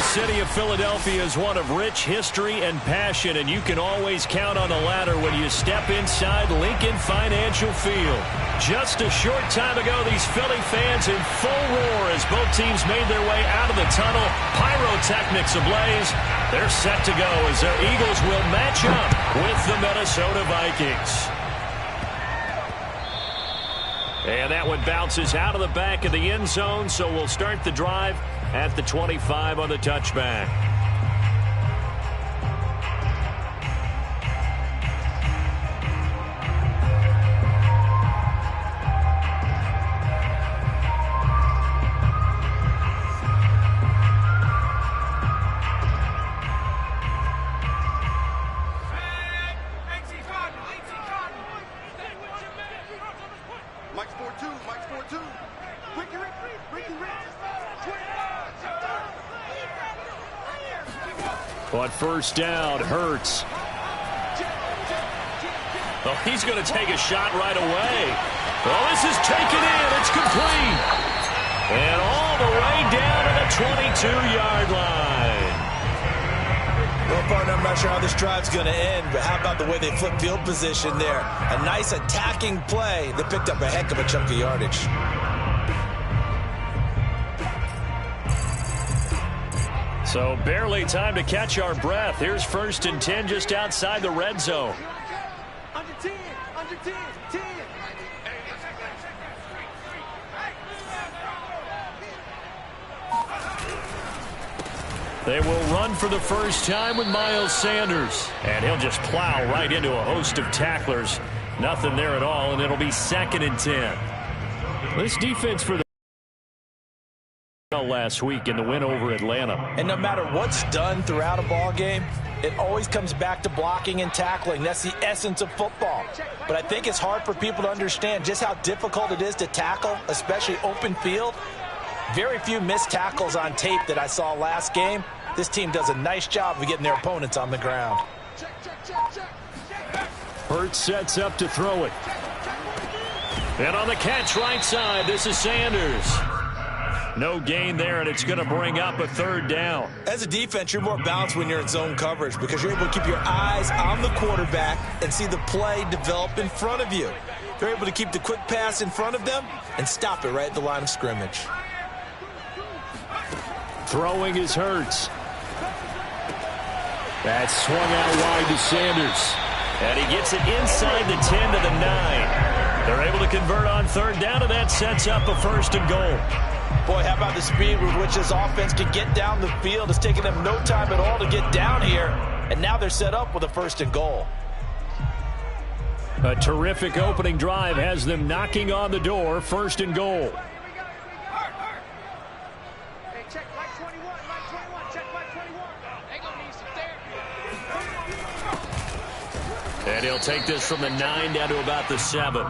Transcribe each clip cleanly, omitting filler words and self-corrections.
The city of Philadelphia is one of rich history and passion, and you can always count on the latter when you step inside Lincoln Financial Field. Just a short time ago, these Philly fans in full roar as both teams made their way out of the tunnel. Pyrotechnics ablaze. They're set to go as their Eagles will match up with the Minnesota Vikings. And that one bounces out of the back of the end zone, so we'll start the drive at the 25 on the touchback. On first down, Hurts. Oh, he's going to take a shot right away. Oh, this is taken in. It's complete. And all the way down to the 22-yard line. Well, partner, I'm not sure how this drive's going to end, but how about the way they flip field position there? A nice attacking play. They picked up a heck of a chunk of yardage. So barely time to catch our breath. Here's 1st and 10 just outside the red zone. Under 10, 10. They will run for the first time with Miles Sanders. And he'll just plow right into a host of tacklers. Nothing there at all, and it'll be 2nd and 10. This defense for the last week in the win over Atlanta. And no matter what's done throughout a ball game, it always comes back to blocking and tackling. That's the essence of football. But I think it's hard for people to understand just how difficult it is to tackle, especially open field. Very few missed tackles on tape that I saw last game. This team does a nice job of getting their opponents on the ground. Hurts sets up to throw it. And on the catch right side, this is Sanders. No gain there, and it's going to bring up a 3rd down. As a defense, you're more balanced when you're in zone coverage because you're able to keep your eyes on the quarterback and see the play develop in front of you. They're able to keep the quick pass in front of them and stop it right at the line of scrimmage. Throwing is Hurts. That's swung out wide to Sanders. And he gets it inside the 10 to the 9. They're able to convert on 3rd down, and that sets up a 1st and goal. Boy, how about the speed with which this offense can get down the field? It's taken them no time at all to get down here, and now they're set up with a 1st and goal. A terrific opening drive has them knocking on the door, 1st and goal. Hey, check Mike 21, check Mike 21. They gonna need some therapy. And he'll take this from the 9 down to about the 7.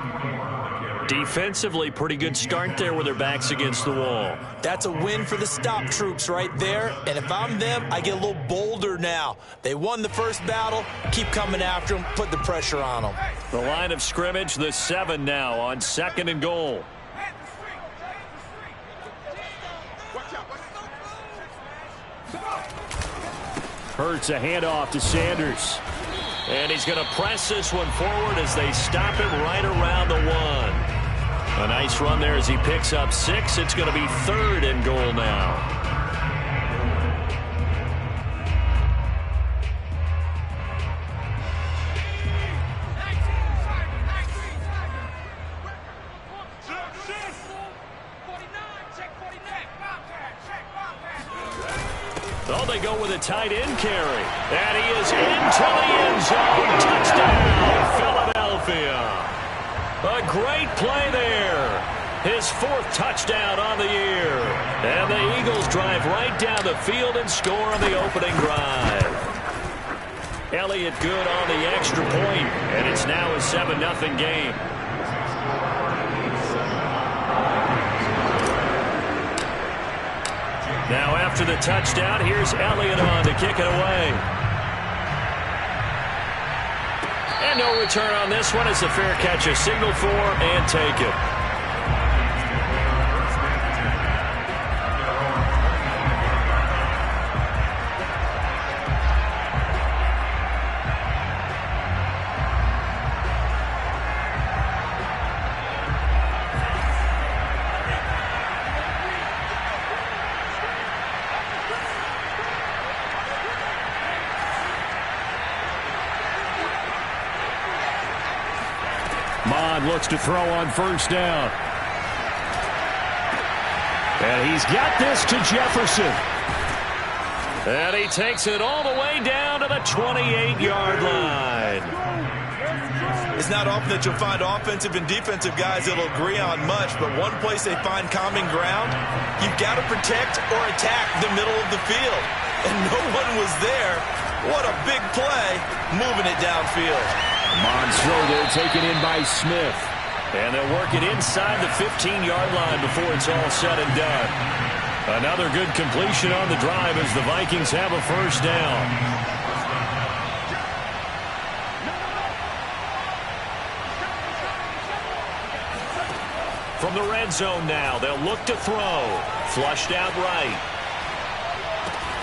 Defensively, pretty good start there with their backs against the wall. That's a win for the stop troops right there. And if I'm them, I get a little bolder now. They won the first battle. Keep coming after them. Put the pressure on them. The line of scrimmage, the 7 now on 2nd and goal. Hurts a handoff to Sanders. And he's going to press this one forward as they stop him right around the 1. A nice run there as he picks up 6. It's going to be 3rd and goal now. Oh, they go with a tight end carry. And he is into the end zone. Touchdown, Philadelphia. A great play there. His 4th touchdown on the year. And the Eagles drive right down the field and score on the opening drive. Elliott good on the extra point, and it's now a 7-0 game. Now after the touchdown, here's Elliott on to kick it away. And no return on this one. It's a fair catch, a signal for, and take it. Mond looks to throw on first down. And he's got this to Jefferson. And he takes it all the way down to the 28-yard line. It's not often that you'll find offensive and defensive guys that'll agree on much, but one place they find common ground, you've got to protect or attack the middle of the field. And no one was there. What a big play, moving it downfield. Mond's throw there taken in by Smith. And they'll work it inside the 15-yard line before it's all said and done. Another good completion on the drive as the Vikings have a first down. From the red zone now, they'll look to throw. Flushed out right.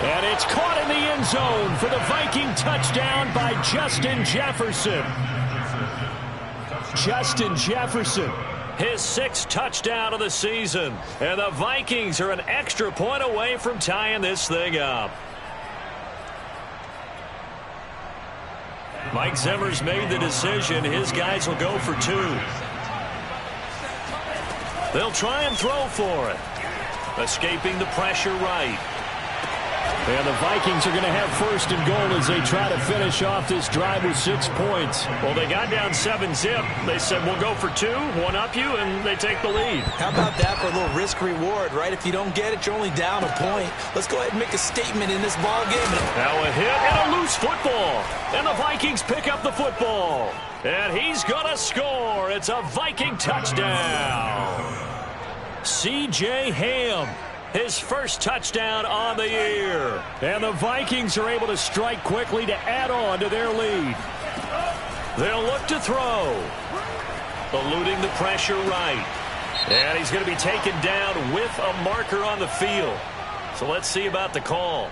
And it's caught in the end zone for the Viking touchdown by Justin Jefferson. Justin Jefferson, his 6th touchdown of the season. And the Vikings are an extra point away from tying this thing up. Mike Zimmer's made the decision. His guys will go for 2. They'll try and throw for it. Escaping the pressure right. And the Vikings are going to have first and goal as they try to finish off this drive with 6 points. Well, they got down 7-zip. They said, we'll go for 2, one up you, and they take the lead. How about that for a little risk-reward, right? If you don't get it, you're only down a point. Let's go ahead and make a statement in this ball game. Now a hit and a loose football. And the Vikings pick up the football. And he's going to score. It's a Viking touchdown. C.J. Ham. His first touchdown on the year. And the Vikings are able to strike quickly to add on to their lead. They'll look to throw. Eluding the pressure right. And he's going to be taken down with a marker on the field. So let's see about the call.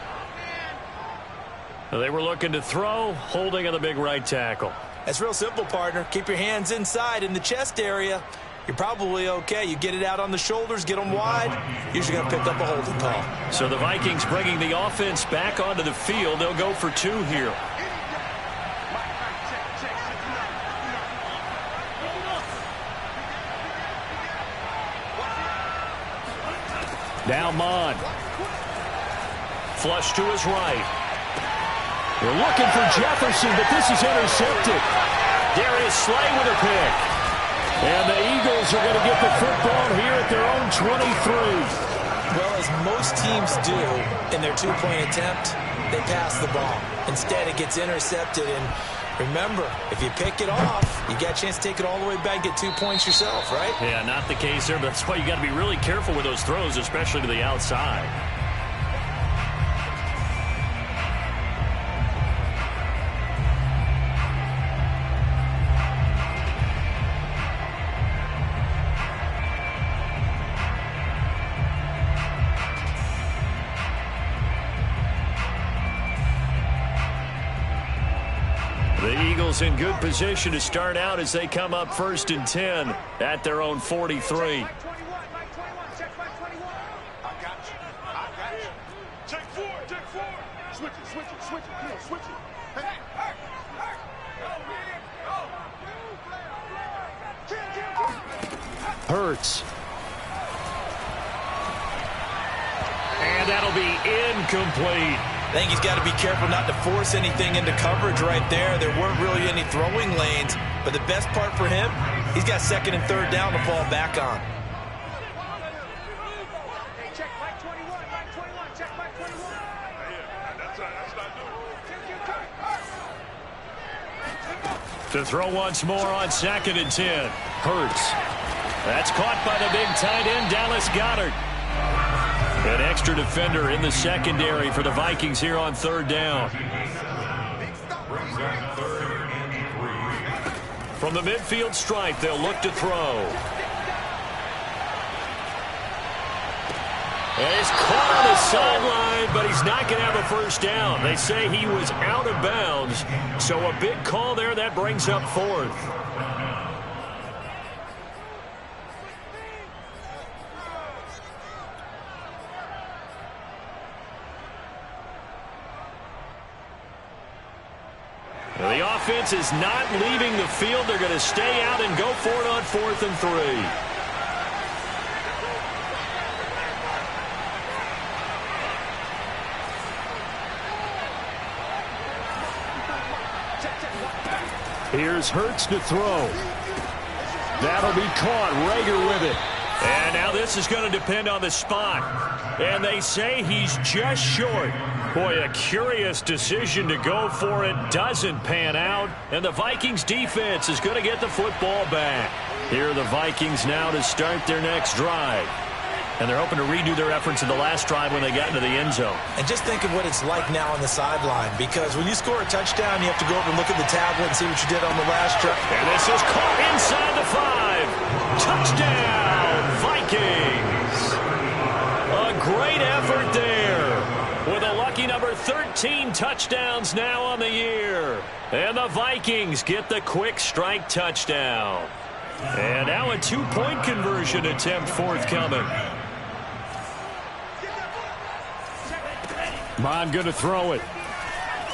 They were looking to throw, holding on the big right tackle. That's real simple, partner. Keep your hands inside in the chest area. You're probably okay. You get it out on the shoulders, get them wide, usually going to pick up a holding call. So the Vikings bringing the offense back onto the field. They'll go for 2 here. Now Mond. Flush to his right. They're looking for Jefferson, but this is intercepted. Darius Slay with a pick. And the Eagles are going to get the football here at their own 23. Well, as most teams do in their 2-point attempt, they pass the ball. Instead, it gets intercepted. And remember, if you pick it off, you got a chance to take it all the way back and get 2 points yourself, right? Yeah, not the case there, but that's why you got to be really careful with those throws, especially to the outside. The Eagles in good position to start out as they come up 1st and 10 at their own 43. Hurts. And that'll be incomplete. I think he's got to be careful not to force anything into coverage right there. There weren't really any throwing lanes, but the best part for him, he's got 2nd and 3rd down to fall back on. Check Mike 21, Mike 21, check Mike 21. To throw once more on 2nd and 10. Hurts. That's caught by the big tight end, Dallas Goedert. An extra defender in the secondary for the Vikings here on 3rd down. From the midfield stripe, they'll look to throw. And he's caught on the sideline, but he's not going to have a first down. They say he was out of bounds, so a big call there that brings up 4th. The The offense is not leaving the field. They're going to stay out and go for it on 4th and 3. Here's Hurts to throw. That'll be caught. Rager with it. And now this is going to depend on the spot. And they say he's just short. Boy, a curious decision to go for it. Doesn't pan out. And the Vikings defense is going to get the football back. Here are the Vikings now to start their next drive. And they're hoping to redo their efforts in the last drive when they got into the end zone. And just think of what it's like now on the sideline, because when you score a touchdown, you have to go over and look at the tablet and see what you did on the last drive. And this is caught inside the 5. Touchdown, Vikings. A great effort there with a lucky number 13 touchdowns now on the year. And the Vikings get the quick strike touchdown. And now a 2-point conversion attempt forthcoming. Bond going to throw it.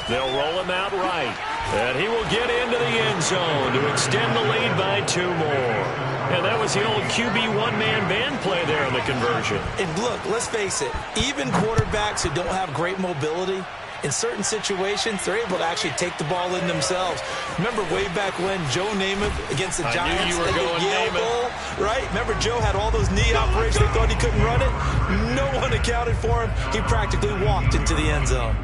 They'll roll him out right. And he will get into the end zone to extend the lead by 2 more. And that was the old QB one-man band play there on the conversion. And look, let's face it, even quarterbacks who don't have great mobility, in certain situations, they're able to actually take the ball in themselves. Remember way back when Joe Namath against the Giants? I knew you were going Namath. Right? Remember Joe had all those knee operations. They thought he couldn't run it. No one accounted for him. He practically walked into the end zone.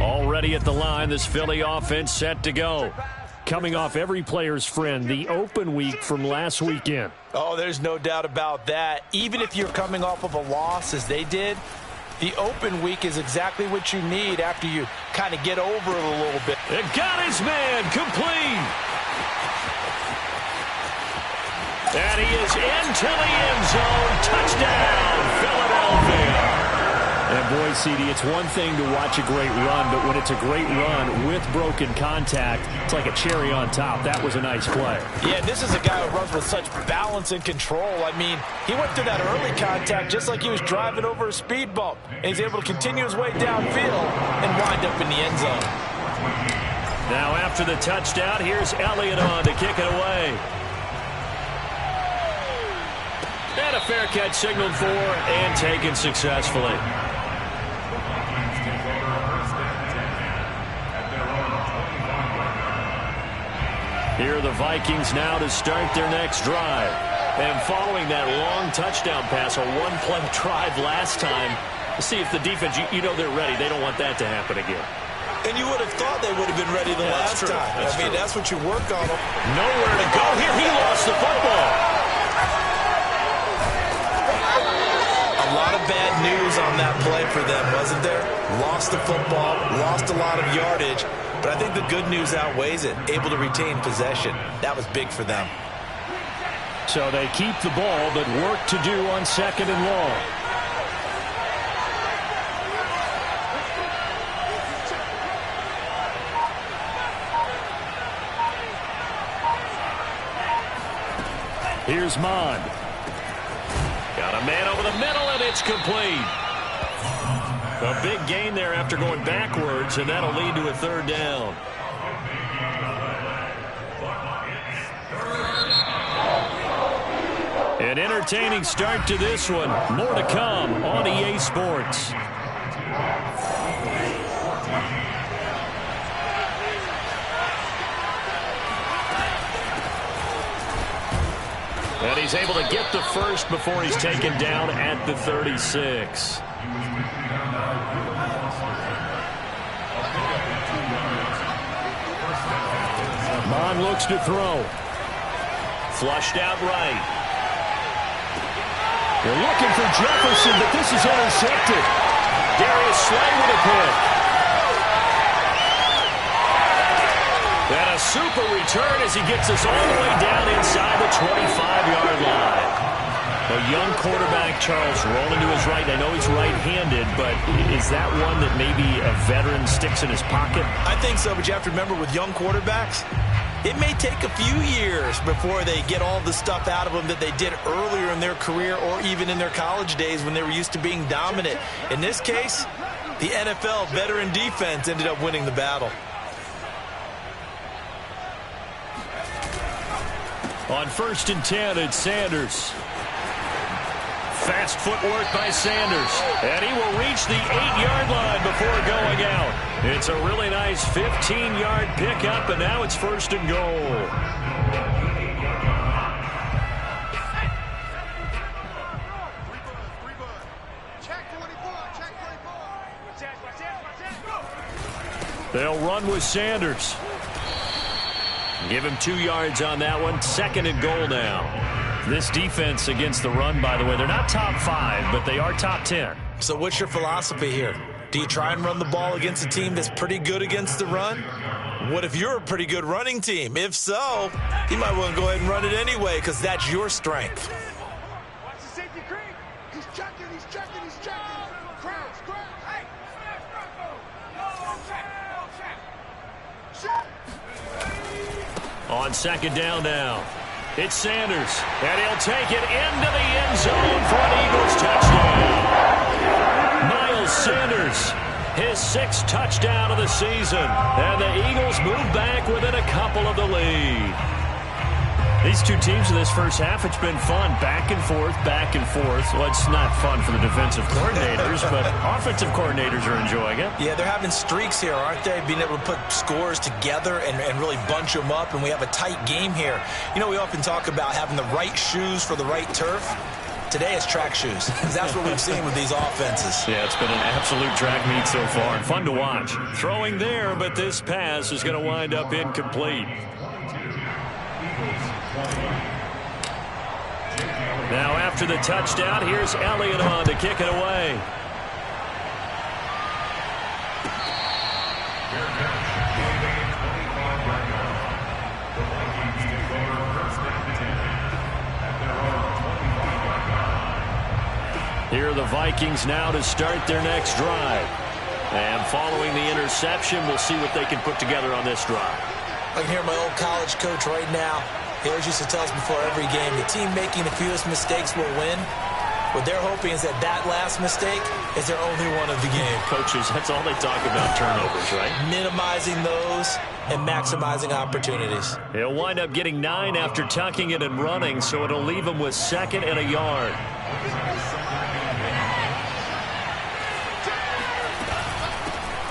Already at the line, this Philly offense set to go. Coming off every player's friend, the open week from last weekend. Oh, there's no doubt about that. Even if you're coming off of a loss as they did, the open week is exactly what you need after you kind of get over it a little bit. It got his man complete. And he is into the end zone. Touchdown, Philadelphia. And boy, CD, it's one thing to watch a great run, but when it's a great run with broken contact, it's like a cherry on top. That was a nice play. Yeah, and this is a guy who runs with such balance and control. I mean, he went through that early contact just like he was driving over a speed bump. And he's able to continue his way downfield and wind up in the end zone. Now after the touchdown, here's Elliott on to kick it away. And a fair catch signaled for and taken successfully. Here are the Vikings now to start their next drive. And following that long touchdown pass, a one-play drive last time, see if the defense, you know they're ready. They don't want that to happen again. And you would have thought they would have been ready the last time. I mean, that's what you work on. Nowhere to go here. He lost the football. A lot of bad news on that play for them, wasn't there? Lost the football, lost a lot of yardage. But I think the good news outweighs it. Able to retain possession. That was big for them. So they keep the ball, but work to do on 2nd and long. Here's Mond. Got a man over the middle, and it's complete. A big gain there after going backwards, and that'll lead to a 3rd down. An entertaining start to this one. More to come on EA Sports. And he's able to get the first before he's taken down at the 36. Mond looks to throw. Flushed out right. They're looking for Jefferson, but this is intercepted. Darius Slay with a pick. And a super return as he gets us all the way down inside the 25-yard line. A young quarterback, Charles, rolling to his right. I know he's right-handed, but is that one that maybe a veteran sticks in his pocket? I think so, but you have to remember with young quarterbacks, It may take a few years before they get all the stuff out of them that they did earlier in their career or even in their college days when they were used to being dominant. In this case, the NFL veteran defense ended up winning the battle. On 1st and 10, it's Sanders. Fast footwork by Sanders. And he will reach the 8-yard line before going out. It's a really nice 15-yard pickup, and now it's 1st and goal. They'll run with Sanders. Give him 2 yards on that one. 2nd and goal now. This defense against the run, by the way, they're not top 5, but they are top 10. So what's your philosophy here? Do you try and run the ball against a team that's pretty good against the run? What if you're a pretty good running team? If so, you might want to go ahead and run it anyway because that's your strength. Watch the safety creep. He's checking, he's checking, he's checking. Crouch, crouch. Hey. On 2nd down now. It's Sanders, and he'll take it into the end zone for an Eagles touchdown. Miles Sanders, his 6th touchdown of the season, and the Eagles move back within a couple of the lead. These two teams in this first half, it's been fun. Back and forth, back and forth. Well, it's not fun for the defensive coordinators, but offensive coordinators are enjoying it. Yeah, they're having streaks here, aren't they? Being able to put scores together and really bunch them up, and we have a tight game here. You know, we often talk about having the right shoes for the right turf. Today it's track shoes. That's what we've seen with these offenses. Yeah, it's been an absolute track meet so far, and fun to watch. Throwing there, but this pass is going to wind up incomplete. Now after the touchdown, here's Elliott on to kick it away. Here are the Vikings now to start their next drive. And following the interception, we'll see what they can put together on this drive. I can hear my old college coach right now. He always used to tell us before every game, the team making the fewest mistakes will win. What they're hoping is that that last mistake is their only one of the game. Coaches, that's all they talk about, turnovers, right? Minimizing those and maximizing opportunities. He'll wind up getting 9 after tucking it and running, so it'll leave him with 2nd and a yard.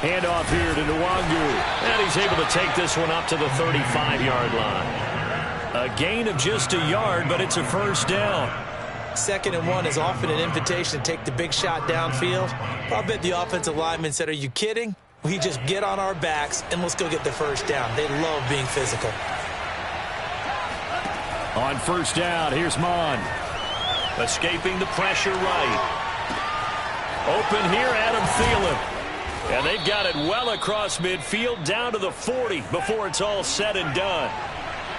Handoff here to Nwangu, and he's able to take this one up to the 35-yard line. A gain of just a yard, but it's a 1st down. 2nd and 1 is often an invitation to take the big shot downfield. I bet the offensive lineman said, are you kidding? We just get on our backs and let's go get the 1st down. They love being physical. On 1st down, here's Mon. Escaping the pressure right. Open here, Adam Thielen. And they've got it well across midfield down to the 40 before it's all said and done.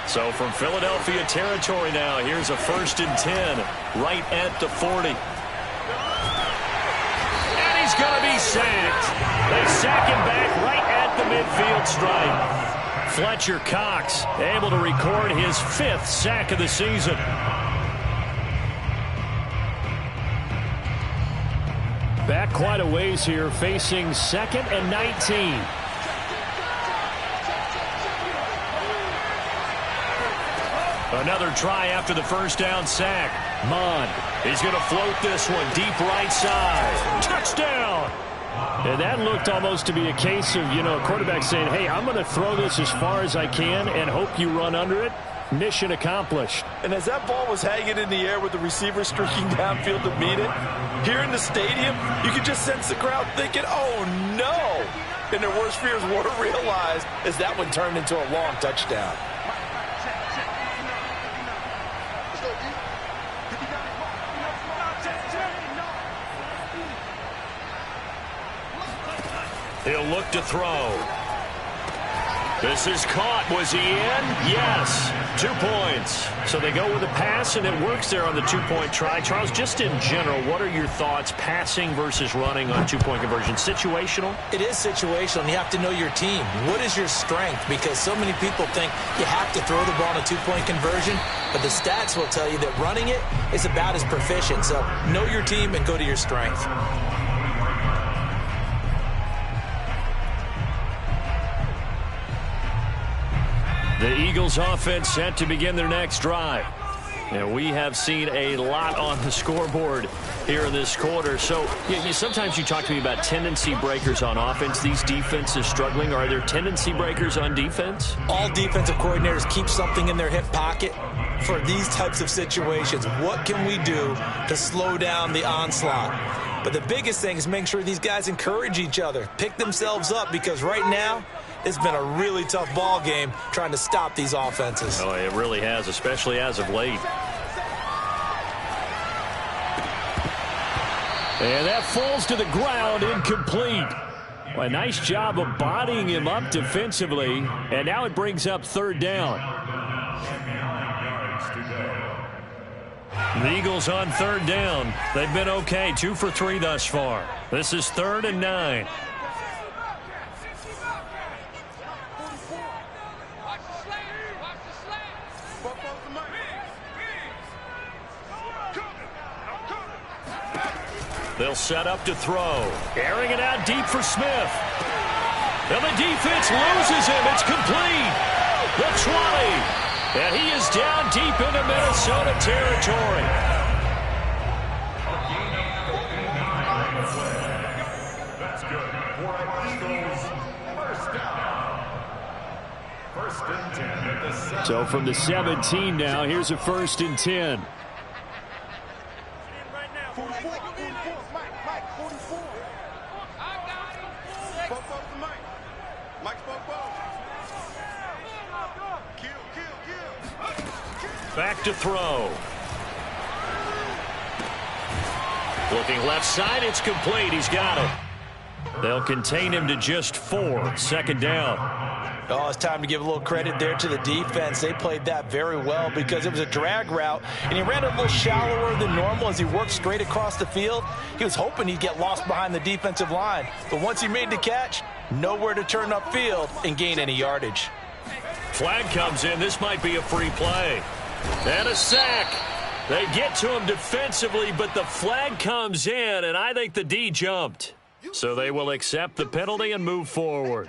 So from Philadelphia territory now, here's a 1st and 10 right at the 40. And he's going to be sacked. They sack him back right at the midfield stripe. Fletcher Cox able to record his 5th sack of the season. Back quite a ways here, facing 2nd and 19. Another try after the 1st down sack. Mon, he's going to float this one deep right side. Touchdown! And that looked almost to be a case of, a quarterback saying, hey, I'm going to throw this as far as I can and hope you run under it. Mission accomplished. And as that ball was hanging in the air with the receiver streaking downfield to meet it, here in the stadium, you could just sense the crowd thinking, oh, no. And their worst fears were realized as that one turned into a long touchdown. He'll look to throw. This is caught. Was he in? Yes. 2 points. So they go with a pass, and it works there on the two-point try. Charles, just in general, what are your thoughts passing versus running on two-point conversion? Situational? It is situational, and you have to know your team. What is your strength? Because so many people think you have to throw the ball in a two-point conversion, but the stats will tell you that running it is about as proficient. So know your team and go to your strength. The Eagles offense set to begin their next drive. And we have seen a lot on the scoreboard here in this quarter. So sometimes you talk to me about tendency breakers on offense. These defenses struggling. Are there tendency breakers on defense? All defensive coordinators keep something in their hip pocket for these types of situations. What can we do to slow down the onslaught? But the biggest thing is making sure these guys encourage each other, pick themselves up, because right now it's been a really tough ball game trying to stop these offenses. Oh, it really has, especially as of late. And that falls to the ground, incomplete. A nice job of bodying him up defensively, and now it brings up third down. The Eagles on third down. They've been okay, 2 for 3 thus far. This is 3rd and 9. They'll set up to throw. Airing it out deep for Smith. And the defense loses him. It's complete. The 20. And he is down deep into Minnesota territory. That's good. For Eagles, first down. First and 10 at the 7. So from the 17 now, here's a 1st and 10. Back to throw. Looking left side, it's complete. He's got it. They'll contain him to just 4. 2nd down. Oh, it's time to give a little credit there to the defense. They played that very well because it was a drag route, and he ran a little shallower than normal as he worked straight across the field. He was hoping he'd get lost behind the defensive line, but once he made the catch, nowhere to turn upfield and gain any yardage. Flag comes in. This might be a free play. And a sack. They get to him defensively, but the flag comes in, and I think the D jumped. So they will accept the penalty and move forward.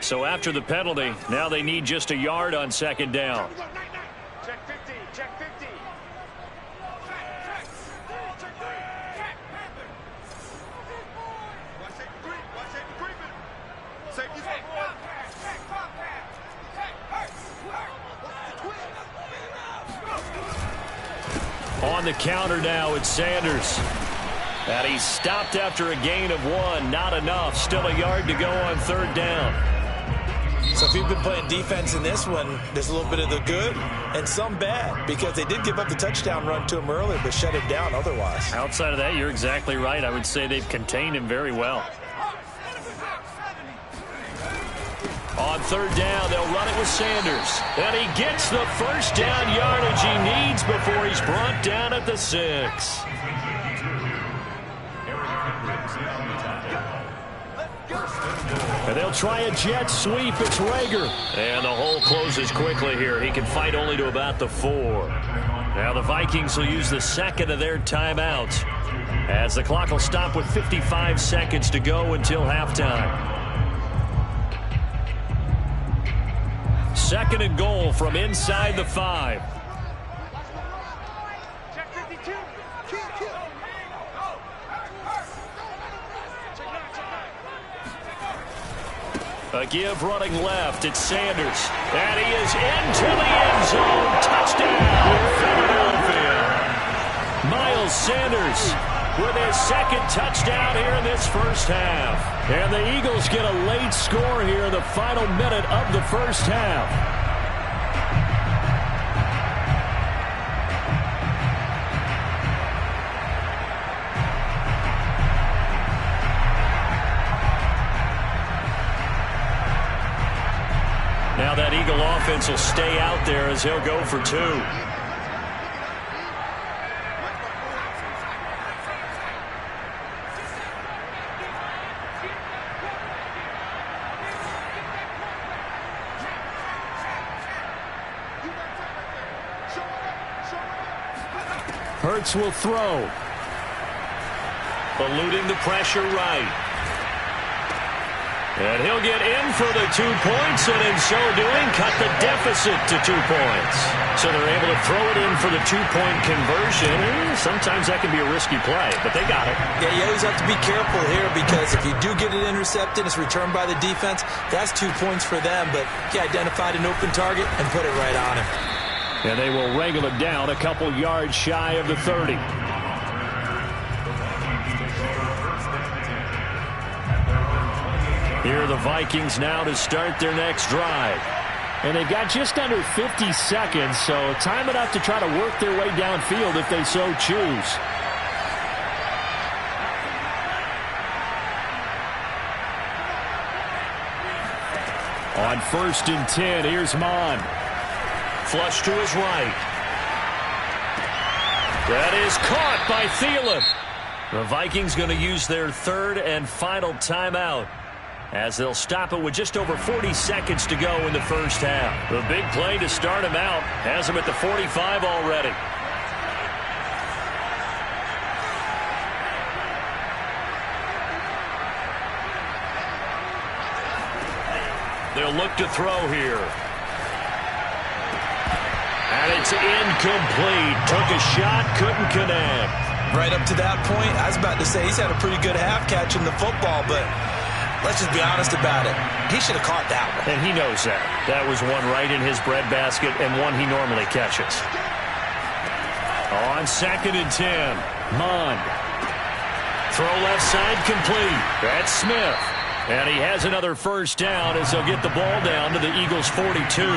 So after the penalty, now they need just a yard on 2nd down. Check 50, check 50. On the counter now, it's Sanders. And he's stopped after a gain of 1. Not enough. Still a yard to go on 3rd down. So if you've been playing defense in this one, there's a little bit of the good and some bad, because they did give up the touchdown run to him earlier, but shut it down otherwise. Outside of that, you're exactly right. I would say they've contained him very well. On 3rd down, they'll run it with Sanders. And he gets the 1st down yardage he needs before he's brought down at the 6. And they'll try a jet sweep. It's Rager. And the hole closes quickly here. He can fight only to about the 4. Now the Vikings will use the 2nd of their timeouts, as the clock will stop with 55 seconds to go until halftime. 2nd and goal from inside the 5. Check 52. A give running left. It's Sanders. And he is into the end zone. Touchdown, Philadelphia. Miles Sanders with his 2nd touchdown here in this 1st half. And the Eagles get a late score here in the final minute of the 1st half. offense will stay out there as he'll go for 2. Hurts will throw. Eluding the pressure right. And he'll get in for the 2 points, and in so doing, cut the deficit to 2 points. So they're able to throw it in for the 2-point conversion. Sometimes that can be a risky play, but they got it. Yeah, you always have to be careful here because if you do get it intercepted, it's returned by the defense, that's 2 points for them. But he identified an open target and put it right on him. And they will wrangle it down a couple yards shy of the 30. Here are the Vikings now to start their next drive. And they've got just under 50 seconds, so time enough to try to work their way downfield if they so choose. On 1st and 10, here's Mon. Flush to his right. That is caught by Thielen. The Vikings going to use their 3rd and final timeout as they'll stop it with just over 40 seconds to go in the first half. The big play to start him out has him at the 45 already. They'll look to throw here. And it's incomplete. Took a shot, couldn't connect. Right up to that point, I was about to say he's had a pretty good half catching the football, but let's just be honest about it. He should have caught that one. And he knows that. That was one right in his breadbasket and one he normally catches. On 2nd and 10, Mond. Throw left side complete. That's Smith. And he has another first down as he'll get the ball down to the Eagles' 42.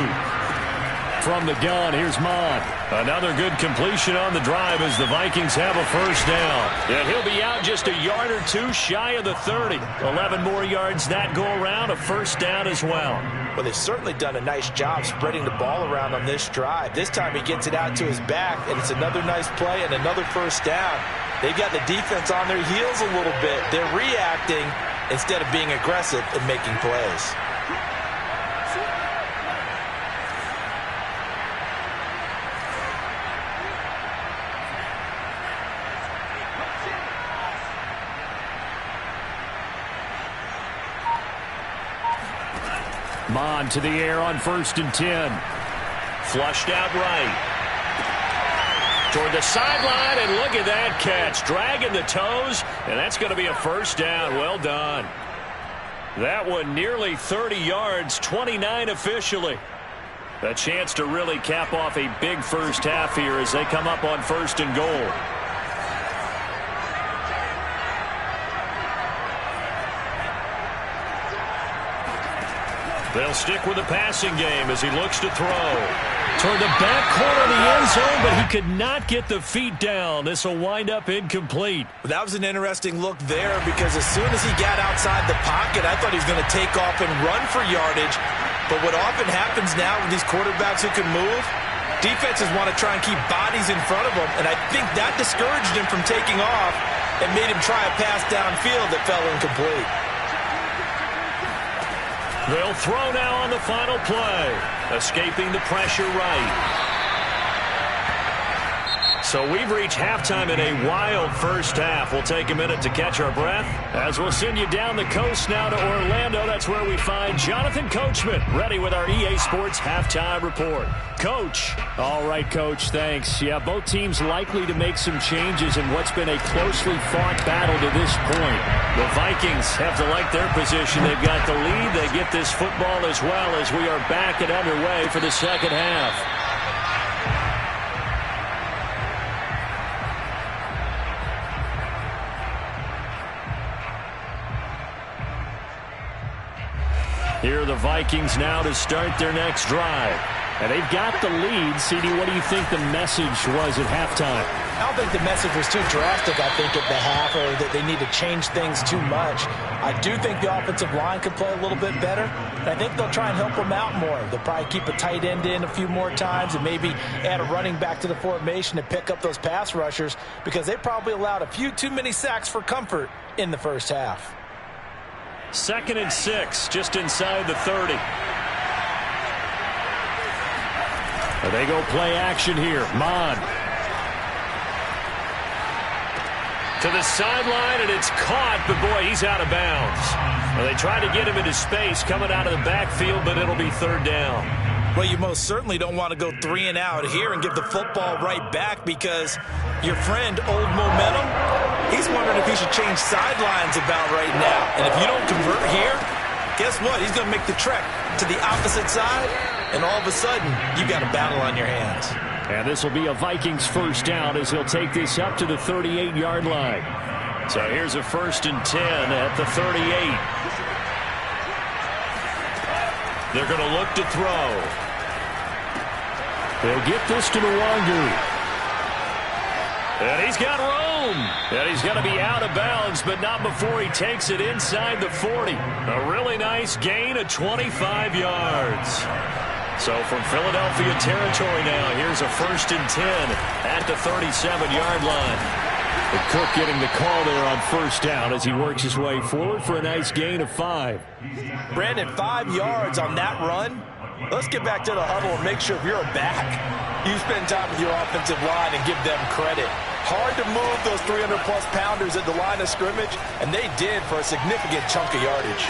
From the gun, here's Mond. Another good completion on the drive as the Vikings have a first down. And he'll be out just a yard or 2 shy of the 30. 11 more yards that go around, a first down as well. Well, they've certainly done a nice job spreading the ball around on this drive. This time he gets it out to his back, and it's another nice play and another first down. They've got the defense on their heels a little bit. They're reacting instead of being aggressive and making plays. Mond to the air on 1st and 10. Flushed out right. Toward the sideline, and look at that catch. Dragging the toes, and that's going to be a first down. Well done. That one nearly 30 yards, 29 officially. A chance to really cap off a big first half here as they come up on 1st and goal. They'll stick with the passing game as he looks to throw. Toward the back corner of the end zone, but he could not get the feet down. This will wind up incomplete. That was an interesting look there because as soon as he got outside the pocket, I thought he was going to take off and run for yardage. But what often happens now with these quarterbacks who can move, defenses want to try and keep bodies in front of them, and I think that discouraged him from taking off and made him try a pass downfield that fell incomplete. They'll throw now on the final play. Escaping the pressure right. So we've reached halftime in a wild first half. We'll take a minute to catch our breath as we'll send you down the coast now to Orlando. That's where we find Jonathan Coachman ready with our EA Sports Halftime Report. Coach. All right, Coach, thanks. Yeah, both teams likely to make some changes in what's been a closely fought battle to this point. The Vikings have to like their position. They've got the lead. They get this football as well as we are back and underway for the second half. Here are the Vikings now to start their next drive. And they've got the lead. CD, what do you think the message was at halftime? I don't think the message was too drastic, I think, at the half, or that they need to change things too much. I do think the offensive line could play a little bit better, and I think they'll try and help them out more. They'll probably keep a tight end in a few more times and maybe add a running back to the formation to pick up those pass rushers, because they probably allowed a few too many sacks for comfort in the first half. 2nd and 6, just inside the 30. They go play action here. Mon. To the sideline, and it's caught, but boy, he's out of bounds. Well, they try to get him into space coming out of the backfield, but it'll be 3rd down. Well, you most certainly don't want to go 3 and out here and give the football right back, because your friend, Old Momentum, he's wondering if he should change sidelines about right now. And if you don't convert here, guess what? He's going to make the trek to the opposite side, and all of a sudden, you've got a battle on your hands. And this will be a Vikings 1st down as he'll take this up to the 38-yard line. So here's a 1st and 10 at the 38. They're going to look to throw. They'll get this to Nwangu. And he's got room. And he's going to be out of bounds, but not before he takes it inside the 40. A really nice gain of 25 yards. So from Philadelphia territory now, here's a 1st and 10 at the 37-yard line. The Cook getting the call there on 1st down as he works his way forward for a nice gain of 5. Brandon, 5 yards on that run. Let's get back to the huddle and make sure if you're a back, you spend time with your offensive line and give them credit. Hard to move those 300-plus pounders at the line of scrimmage, and they did for a significant chunk of yardage.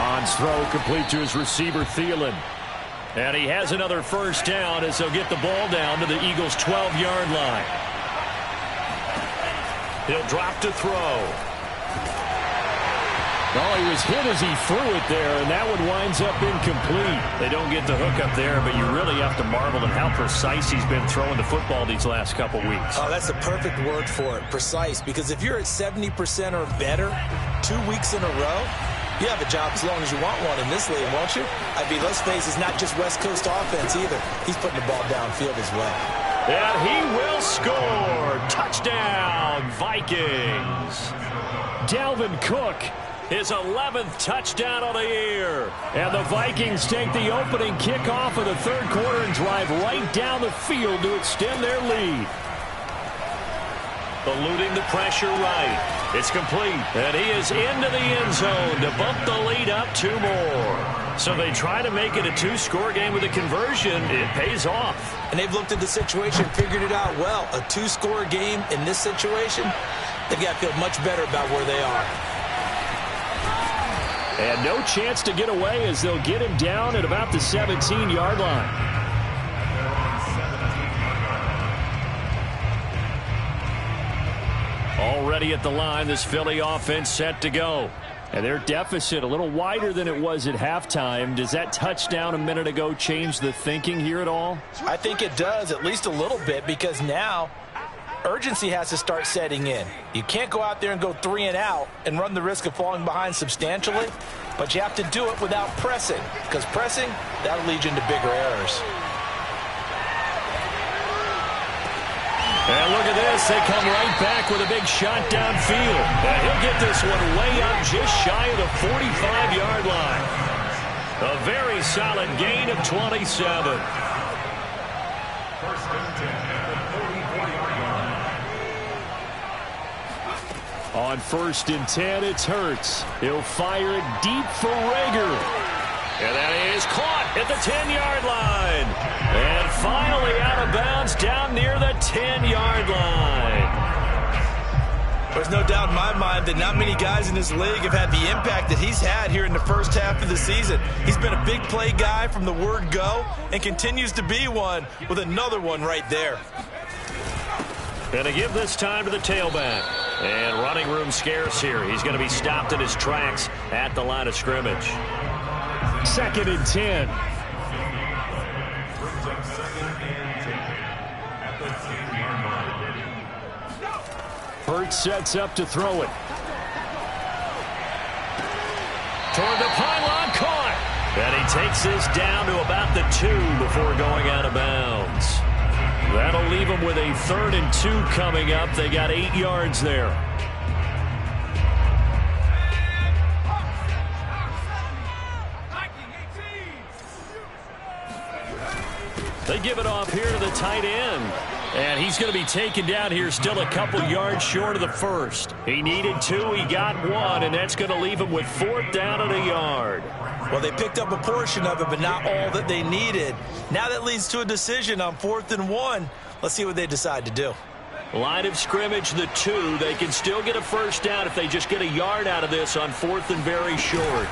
Mon's throw complete to his receiver, Thielen. And he has another 1st down as they'll get the ball down to the Eagles' 12-yard line. He'll drop to throw. Oh, he was hit as he threw it there, and that one winds up incomplete. They don't get the hook up there, but you really have to marvel at how precise he's been throwing the football these last couple weeks. Oh, that's the perfect word for it, precise, because if you're at 70% or better 2 weeks in a row, you have a job as long as you want one in this league, won't you? I mean, let's face it, it's not just West Coast offense either. He's putting the ball downfield as well. And he will score. Touchdown, Vikings. Dalvin Cook, his 11th touchdown of the year. And the Vikings take the opening kickoff of the 3rd quarter and drive right down the field to extend their lead. Eluding the pressure right. It's complete, and he is into the end zone to bump the lead up 2 more. So they try to make it a 2-score game with a conversion. It pays off. And they've looked at the situation, figured it out well. A 2-score game in this situation, they've got to feel much better about where they are. And no chance to get away as they'll get him down at about the 17-yard line. Already at the line, this Philly offense set to go. And their deficit a little wider than it was at halftime. Does that touchdown a minute ago change the thinking here at all? I think it does, at least a little bit, because now urgency has to start setting in. You can't go out there and go 3 and out and run the risk of falling behind substantially, but you have to do it without pressing, because pressing, that'll lead you into bigger errors. And look at this. They come right back with a big shot downfield. And he'll get this one way up just shy of the 45-yard line. A very solid gain of 27. 1st and 10 at the 44-yard line. On 1st and 10, it's Hurts. He'll fire it deep for Rager. And that is caught at the 10-yard line. And finally out of bounds down near the 10-yard line. There's no doubt in my mind that not many guys in this league have had the impact that he's had here in the first half of the season. He's been a big play guy from the word go and continues to be one with another one right there. And to give this time to the tailback. And running room scarce here. He's going to be stopped in his tracks at the line of scrimmage. 2nd and 10. Brings up 2nd and 10 at the 10-yard line. Hurts sets up to throw it. Toward the pylon, caught. And he takes this down to about the 2 before going out of bounds. That'll leave them with a 3rd and 2 coming up. They got 8 yards there. They give it off here to the tight end. And he's going to be taken down here still a couple yards short of the 1st. He needed 2, he got 1, and that's going to leave him with 4th down and a yard. Well, they picked up a portion of it, but not all that they needed. Now that leads to a decision on 4th and 1. Let's see what they decide to do. Line of scrimmage, the 2. They can still get a 1st down if they just get a yard out of this on 4th and very short.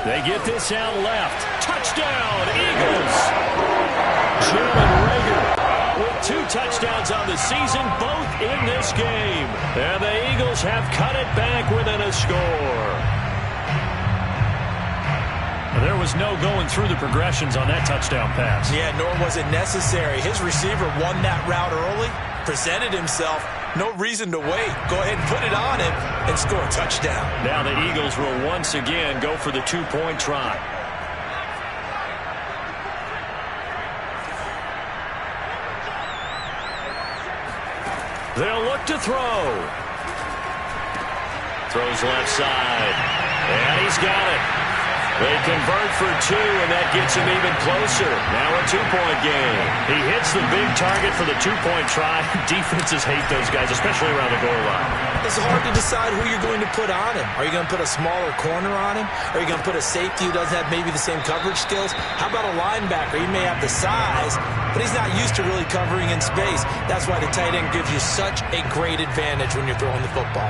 They get this out left. Touchdown, Eagles! Jalen Reagor with 2 touchdowns on the season, both in this game. And the Eagles have cut it back within a score. There was no going through the progressions on that touchdown pass. Yeah, nor was it necessary. His receiver won that route early, presented himself. No reason to wait. Go ahead and put it on him and score a touchdown. Now the Eagles will once again go for the 2-point try. They'll look to throw. Throws left side. And he's got it. They convert for 2, and that gets him even closer. Now a 2-point game. He hits the big target for the 2-point try. Defenses hate those guys, especially around the goal line. It's hard to decide who you're going to put on him. Are you going to put a smaller corner on him? Are you going to put a safety who doesn't have maybe the same coverage skills? How about a linebacker? He may have the size, but he's not used to really covering in space. That's why the tight end gives you such a great advantage when you're throwing the football.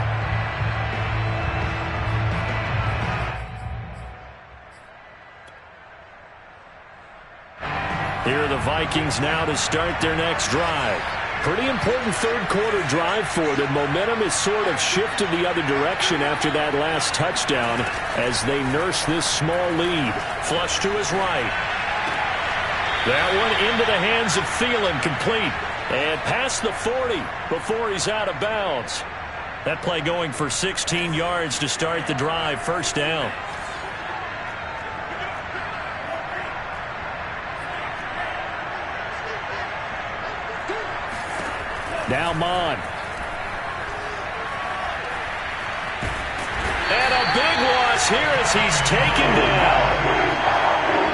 Here are the Vikings now to start their next drive. Pretty important third-quarter drive for them. Momentum has sort of shifted the other direction after that last touchdown as they nurse this small lead. Flush to his right. That one into the hands of Thielen, complete. And past the 40 before he's out of bounds. That play going for 16 yards to start the drive. 1st down. Now Mon. And a big loss here as he's taken down.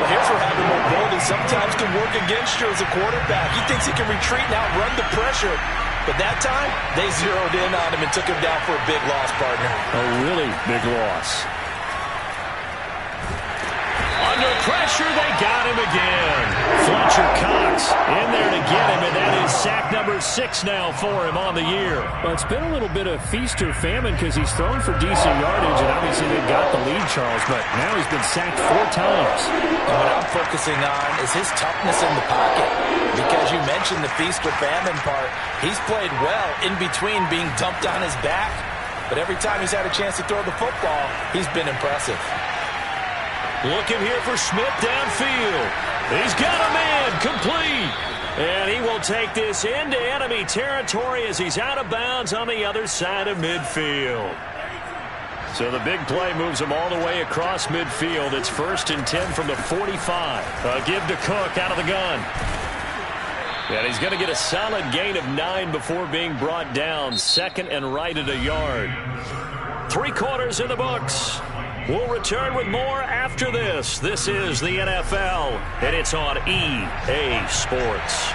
Well, here's where having mobility sometimes can work against you as a quarterback. He thinks he can retreat and outrun the pressure. But that time, they zeroed in on him and took him down for a big loss, partner. A really big loss. Under pressure, they got him again. Fletcher Cox in there to get him, and that is sack number 6 now for him on the year. Well, it's been a little bit of feast or famine because he's thrown for decent yardage, and obviously they've got the lead, Charles, but now he's been sacked 4 times. And what I'm focusing on is his toughness in the pocket, because you mentioned the feast or famine part. He's played well in between being dumped on his back, but every time he's had a chance to throw the football, he's been impressive. Looking here for Smith downfield. He's got a man, complete. And he will take this into enemy territory as he's out of bounds on the other side of midfield. So the big play moves him all the way across midfield. It's 1st and 10 from the 45. A give to Cook out of the gun. And he's going to get a solid gain of 9 before being brought down. 2nd and right at a yard. 3 quarters in the books. We'll return with more after this. This is the NFL, and it's on EA Sports.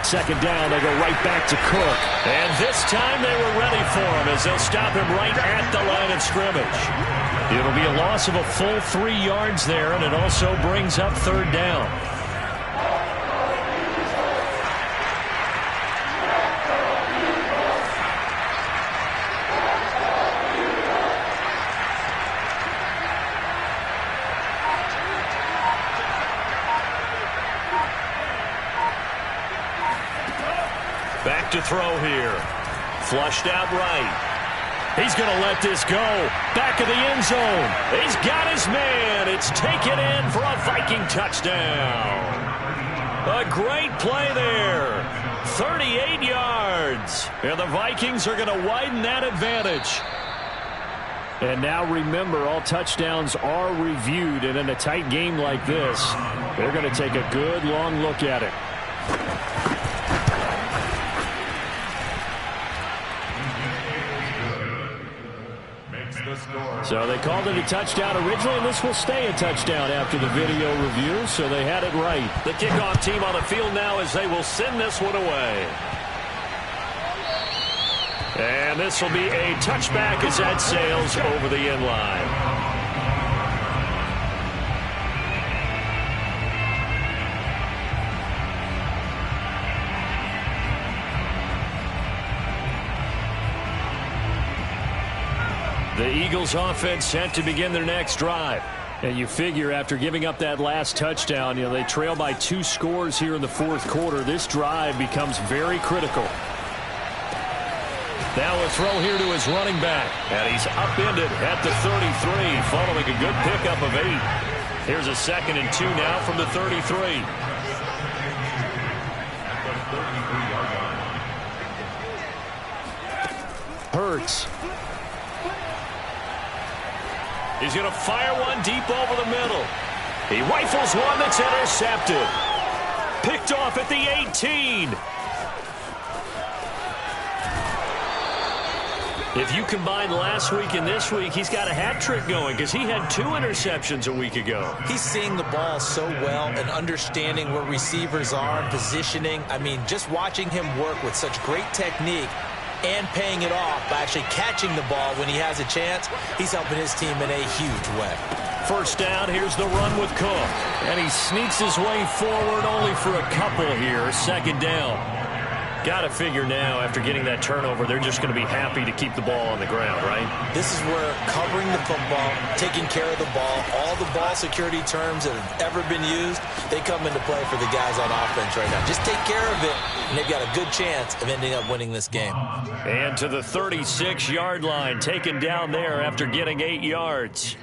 2nd down, they go right back to Cook. And this time they were ready for him as they'll stop him right at the line of scrimmage. It'll be a loss of a full 3 yards there, and it also brings up 3rd down. Back to throw here. Flushed out right. He's going to let this go. Back of the end zone. He's got his man. It's taken in for a Viking touchdown. A great play there. 38 yards. And the Vikings are going to widen that advantage. And now remember, all touchdowns are reviewed, and in a tight game like this, they're going to take a good long look at it. So they called it a touchdown originally, and this will stay a touchdown after the video review, so they had it right. The kickoff team on the field now as they will send this one away. And this will be a touchback as that sails over the end line. The Eagles offense set to begin their next drive. And you figure after giving up that last touchdown, they trail by 2 scores here in the fourth quarter. This drive becomes very critical. Now a throw here to his running back. And he's upended at the 33 following a good pickup of 8. Here's a 2nd and 2 now from the 33. Hurts. He's going to fire one deep over the middle. He rifles one that's intercepted. Picked off at the 18. If you combine last week and this week, he's got a hat trick going because he had 2 interceptions a week ago. He's seeing the ball so well and understanding where receivers are and positioning. I mean, just watching him work with such great technique and paying it off by actually catching the ball when he has a chance, he's helping his team in a huge way. First down, here's the run with Cook. And he sneaks his way forward only for a couple here. 2nd down. Got to figure now, after getting that turnover, they're just going to be happy to keep the ball on the ground, right? This is where covering the football, taking care of the ball, all the ball security terms that have ever been used, they come into play for the guys on offense right now. Just take care of it, and they've got a good chance of ending up winning this game. And to the 36-yard line, taken down there after getting 8 yards.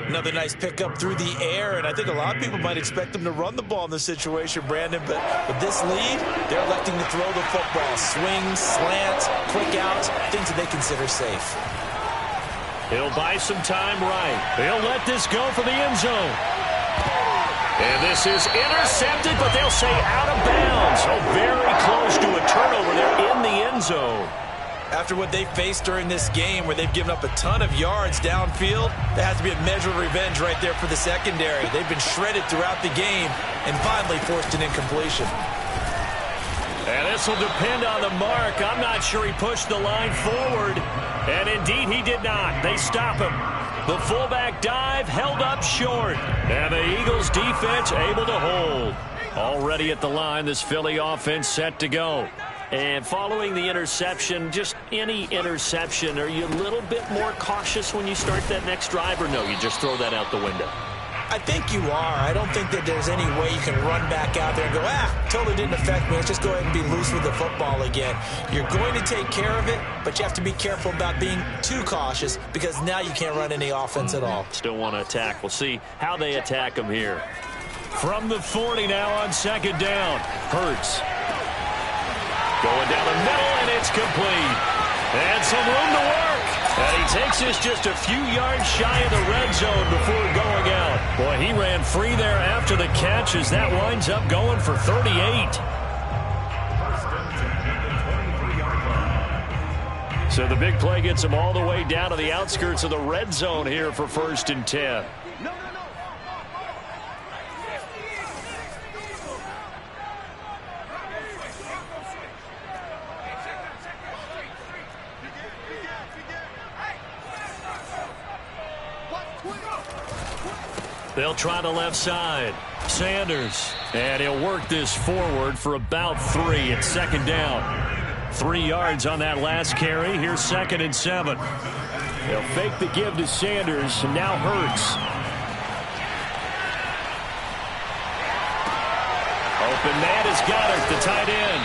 Another nice pickup through the air, and I think a lot of people might expect them to run the ball in this situation, Brandon, but with this lead, they're electing to throw the football. Swings, slants, quick outs, things that they consider safe. He'll buy some time right. He'll let this go for the end zone. And this is intercepted, but they'll say out of bounds. So very close to a turnover there in the end zone. After what they faced during this game where they've given up a ton of yards downfield, there has to be a measure of revenge right there for the secondary. They've been shredded throughout the game and finally forced an incompletion. And this will depend on the mark. I'm not sure he pushed the line forward. And indeed, he did not. They stop him. The fullback dive held up short. And the Eagles defense able to hold. Already at the line, this Philly offense set to go. And following the interception, just any interception, are you a little bit more cautious when you start that next drive, or no, you just throw that out the window? I think you are. I don't think that there's any way you can run back out there and go, totally didn't affect me. Let's just go ahead and be loose with the football again. You're going to take care of it, but you have to be careful about being too cautious because now you can't run any offense at all. Still want to attack. We'll see how they attack them here. From the 40 now on 2nd down. Hurts. Going down the middle, and it's complete. And some room to work. And he takes this just a few yards shy of the red zone before going out. Boy, he ran free there after the catch as that winds up going for 38. So the big play gets him all the way down to the outskirts of the red zone here for 1st and 10. They'll try the left side. Sanders. And he'll work this forward for about 3 at 2nd down. 3 yards on that last carry. Here's 2nd and 7. They'll fake the give to Sanders, and now Hurts. Open man is Goddard, the tight end.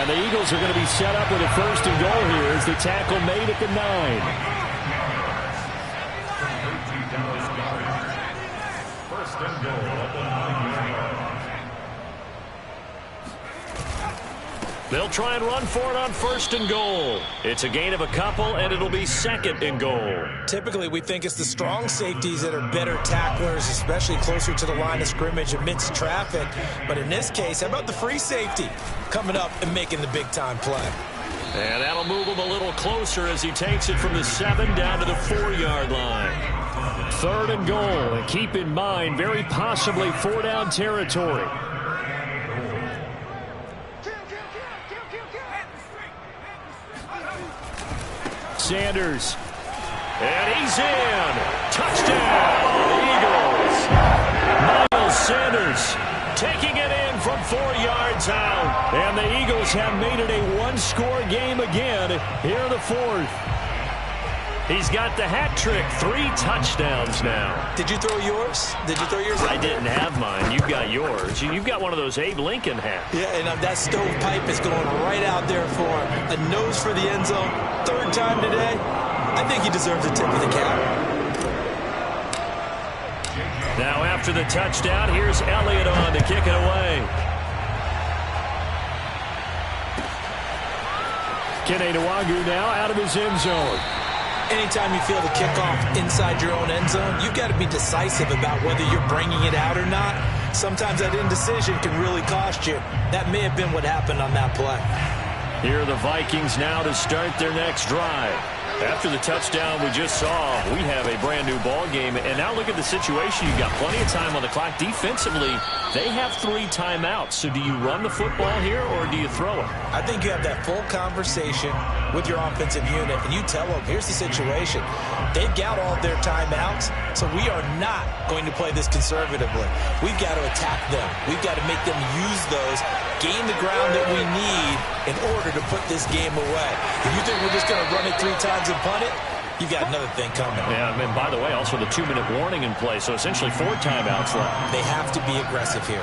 And the Eagles are going to be set up with a 1st and goal here as the tackle made at the 9. They'll try and run for it on 1st and goal. It's a gain of a couple, and it'll be 2nd and goal. Typically, we think it's the strong safeties that are better tacklers, especially closer to the line of scrimmage amidst traffic. But in this case, how about the free safety coming up and making the big-time play? And that'll move him a little closer as he takes it from the 7 down to the 4-yard line. 3rd and goal, and keep in mind, very possibly 4-down territory. Sanders. And he's in. Touchdown, Eagles. Miles Sanders taking it in from 4 yards out. And the Eagles have made it a one-score game again here in the 4th. He's got the hat trick, 3 touchdowns now. Did you throw yours? Did you throw yours? I didn't have mine. You've got yours. You've got one of those Abe Lincoln hats. Yeah, and that stovepipe is going right out there for him. A nose for the end zone. 3rd time today. I think he deserves a tip of the cap. Now after the touchdown, here's Elliott on to kick it away. Kene Nwagu now out of his end zone. Anytime you feel the kickoff inside your own end zone, you've got to be decisive about whether you're bringing it out or not. Sometimes that indecision can really cost you. That may have been what happened on that play. Here are the Vikings now to start their next drive. After the touchdown we just saw, we have a brand-new ball game. And now look at the situation. You've got plenty of time on the clock. Defensively, they have 3 timeouts. So do you run the football here or do you throw it? I think you have that full conversation with your offensive unit, and you tell them, here's the situation. They've got all of their timeouts, so we are not going to play this conservatively. We've got to attack them. We've got to make them use those, gain the ground that we need in order to put this game away. If you think we're just going to run it 3 times and punt it, you've got another thing coming. Yeah, and by the way, also the 2-minute warning in play, so essentially 4 timeouts left. They have to be aggressive here.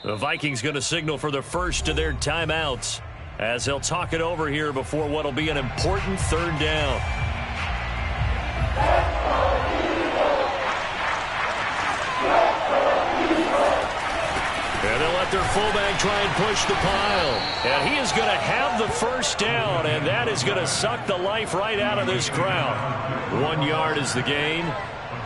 The Vikings going to signal for the first of their timeouts as they'll talk it over here before what will be an important 3rd down. And they'll let their fullback try and push the pile. And he is going to have the 1st down, and that is going to suck the life right out of this crowd. 1 yard is the gain,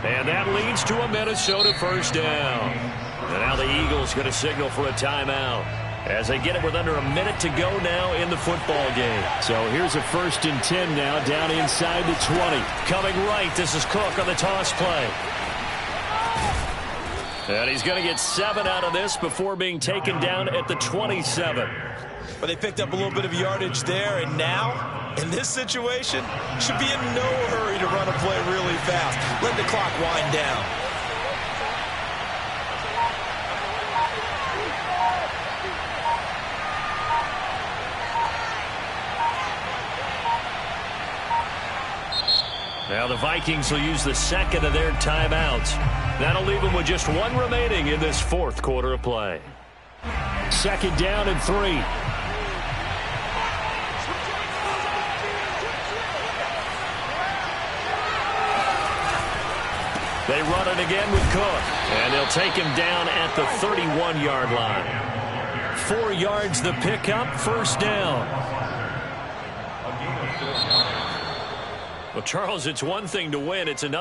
and that leads to a Minnesota 1st down. And now the Eagles going to signal for a timeout as they get it with under a minute to go now in the football game. So here's a 1st and 10 now down inside the 20. Coming right, this is Cook on the toss play. And he's going to get 7 out of this before being taken down at the 27. But they picked up a little bit of yardage there, and now, in this situation, should be in no hurry to run a play really fast. Let the clock wind down. Now the Vikings will use the 2nd of their timeouts. That'll leave them with just 1 remaining in this 4th quarter of play. 2nd down and 3. They run it again with Cook, and they'll take him down at the 31-yard line. 4 yards the pickup, 1st down. Well, Charles, it's one thing to win. It's another.